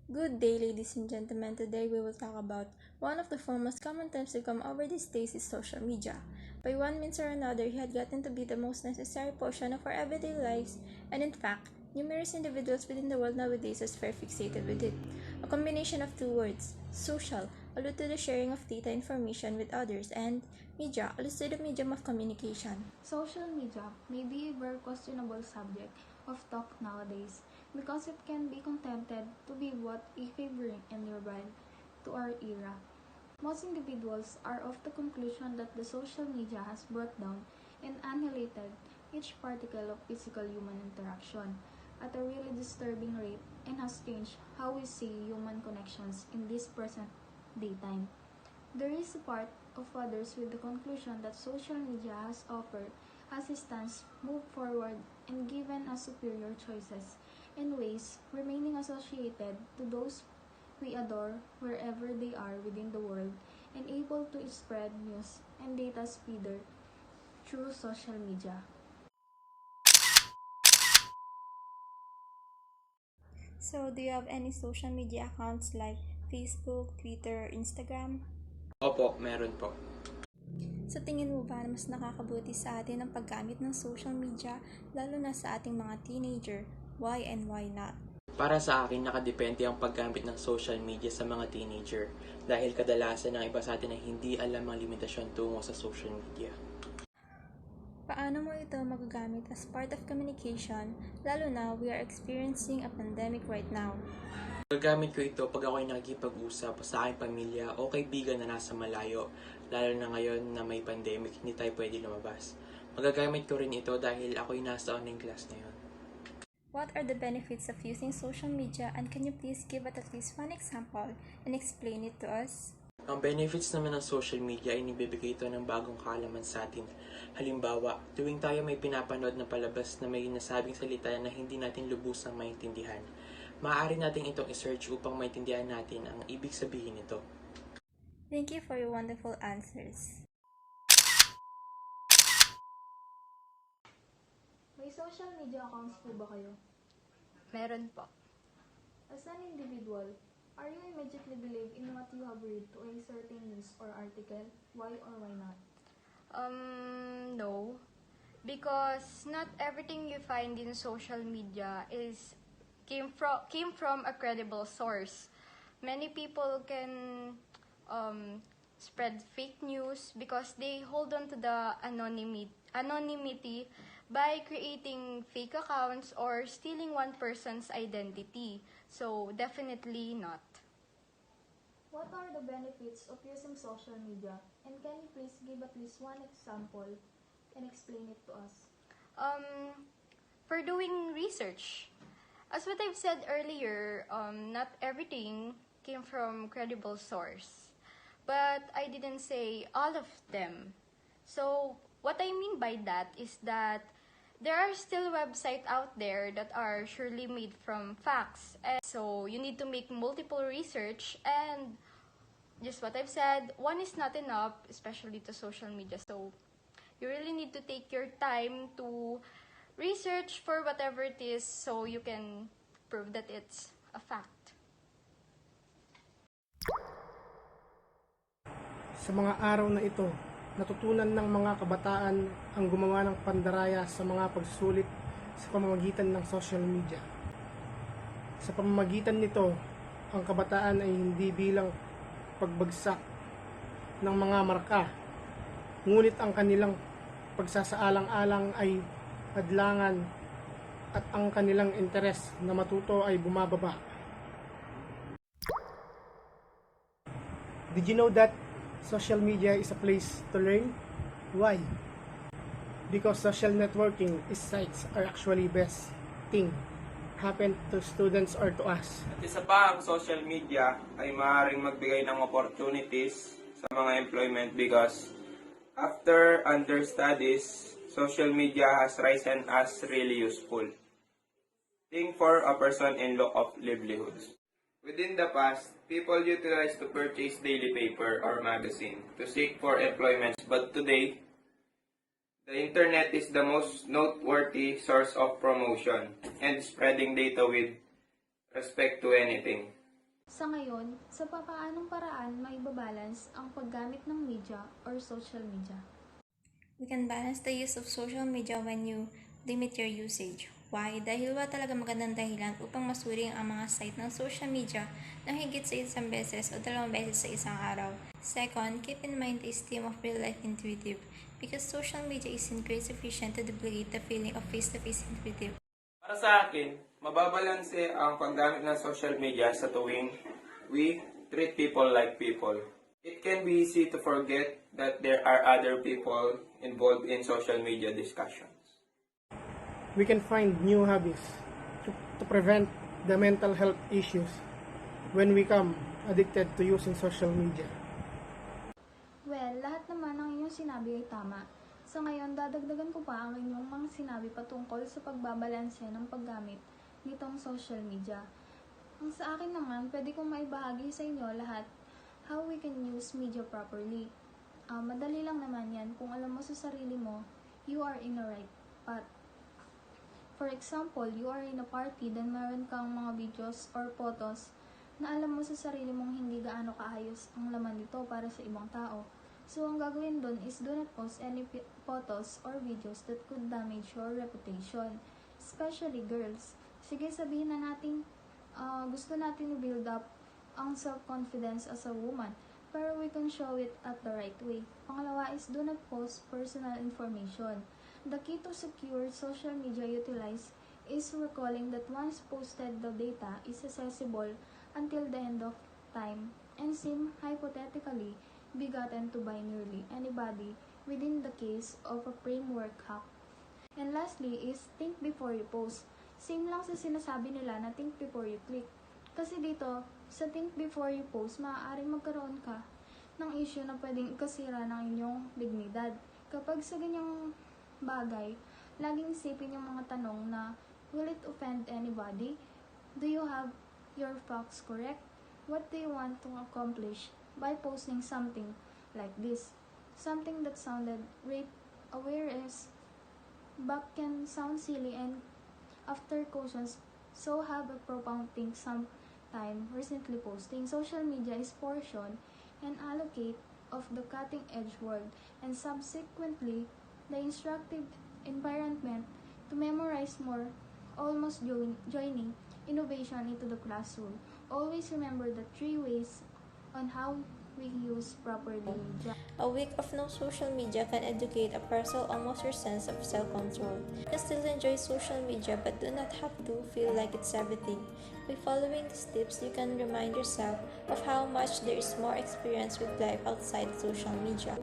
Good day, ladies and gentlemen. Today we will talk about one of the most common terms to come over these days is social media. By one means or another, it had gotten to be the most necessary portion of our everyday lives, and in fact, numerous individuals within the world nowadays are very fixated with it. A combination of two words, social, allude to the sharing of data information with others, and media alludes to the medium of communication. Social media may be a very questionable subject of talk nowadays because it can be contended to be what a favoring and nearby to our era. Most individuals are of the conclusion that the social media has brought down and annihilated each particle of physical human interaction at a really disturbing rate and has changed how we see human connections in this present day time. There is a part of others with the conclusion that social media has offered assistance, moved forward, and given us superior choices and ways remaining associated to those we adore wherever they are within the world and able to spread news and data speeder through social media. So, do you have any social media accounts like Facebook, Twitter, Instagram? Opo, meron po. Sa tingin mo ba na mas nakakabuti sa atin ang paggamit ng social media lalo na sa ating mga teenager? Why and why not? Para sa akin, nakadepende ang paggamit ng social media sa mga teenager dahil kadalasan ng iba sa atin ay hindi alam ang limitasyon tungo sa social media. Paano mo ito magagamit as part of communication lalo na we are experiencing a pandemic right now? Gagamit ko ito pag ako'y nakikipag-usap sa aking pamilya o kaibigan na nasa malayo, lalo na ngayon na may pandemic, hindi tayo pwede lumabas. Magagamit ko rin ito dahil ako'y nasa online class ngayon. What are the benefits of using social media and can you please give at least one example and explain it to us? Ang benefits naman ng social media ay nibibigay ito ng bagong kaalaman sa atin. Halimbawa, tuwing tayo may pinapanood na palabas na may nasabing salita na hindi natin lubusang maintindihan, maaari natin itong i-search upang maintindihan natin ang ibig sabihin nito. Thank you for your wonderful answers. May social media accounts po ba kayo? Meron po. As an individual, are you immediately believe in what you have read to a certain news or article? Why or why not? No. Because not everything you find in social media came from a credible source. Many people can spread fake news because they hold on to the anonymity by creating fake accounts or stealing one person's identity. So, definitely not. What are the benefits of using social media? And can you please give at least one example and explain it to us? For doing research. As what I've said earlier, not everything came from credible source. But I didn't say all of them. So, what I mean by that is that there are still websites out there that are surely made from facts. And so, you need to make multiple research and just what I've said, one is not enough, especially to social media. So, you really need to take your time to research for whatever it is so you can prove that it's a fact. Sa mga araw na ito, natutunan ng mga kabataan ang gumawa ng pandaraya sa mga pagsusulit sa pamamagitan ng social media. Sa pamamagitan nito, ang kabataan ay hindi bilang pagbagsak ng mga marka, ngunit ang kanilang pagsasaalang-alang ay hadlangan at ang kanilang interes na matuto ay bumababa. Did you know that social media is a place to learn? Why? Because social networking sites are actually best thing happen to students or to us. At isa pa, ang social media ay maaaring magbigay ng opportunities sa mga employment because after understudies, social media has risen as really useful thing for a person in look of livelihoods. Within the past, people utilized to purchase daily paper or magazine to seek for employments, but today, the internet is the most noteworthy source of promotion and spreading data with respect to anything. Sa ngayon, sa papaanong paraan maibabalance ang paggamit ng media or social media? We can balance the use of social media when you limit your usage. Why? Dahil wala talaga magandang dahilan upang masuring ang mga site ng social media ng higit sa isang beses o 2 beses sa isang araw. Second, keep in mind the esteem of real-life intuitive because social media isn't great sufficient to duplicate the feeling of face-to-face intuitive. Para sa akin, mababalanse ang paggamit ng social media sa tuwing we treat people like people. It can be easy to forget that there are other people involved in social media discussions. We can find new hobbies to prevent the mental health issues when we become addicted to using social media. Well, lahat naman ng inyong sinabi ay tama. Sa ngayon, dadagdagan ko pa ang inyong mga sinabi patungkol sa pagbabalanse ng paggamit nitong social media. Ang sa akin naman, pwede kong maibahagi sa inyo lahat how we can use media properly. Madali lang naman yan kung alam mo sa sarili mo, you are in the right path. For example, you are in a party, then meron kang mga videos or photos na alam mo sa sarili mong hindi gaano kaayos ang laman nito para sa ibang tao. So, ang gagawin dun is do not post any photos or videos that could damage your reputation. Especially girls. Sige, sabihin na natin, gusto natin i-build up ang self-confidence as a woman, pero we can show it at the right way. Pangalawa is do not post personal information. The key to secure social media utilize is recalling that once posted, the data is accessible until the end of time and seem hypothetically be gotten to by nearly anybody within the case of a framework hack. And lastly is think before you post. Same lang sa sinasabi nila na think before you click. Kasi dito, sa think before you post, maaaring magkaroon ka ng issue na pwedeng ikasira ng inyong dignidad. Kapag sa ganyang bagay, laging isipin yung mga tanong na, will it offend anybody? Do you have your facts correct? What do you want to accomplish by posting something like this? Something that sounded great, awareness, but can sound silly and after cautions, so have a profound think sometime recently posting. Social media is portion and allocate of the cutting edge world and subsequently the instructive environment to memorize more, almost joining innovation into the classroom. Always remember the 3 ways on how we use properly media. A week of no social media can educate a person almost your sense of self-control. You can still enjoy social media but do not have to feel like it's everything. By following these tips, you can remind yourself of how much there is more experience with life outside social media.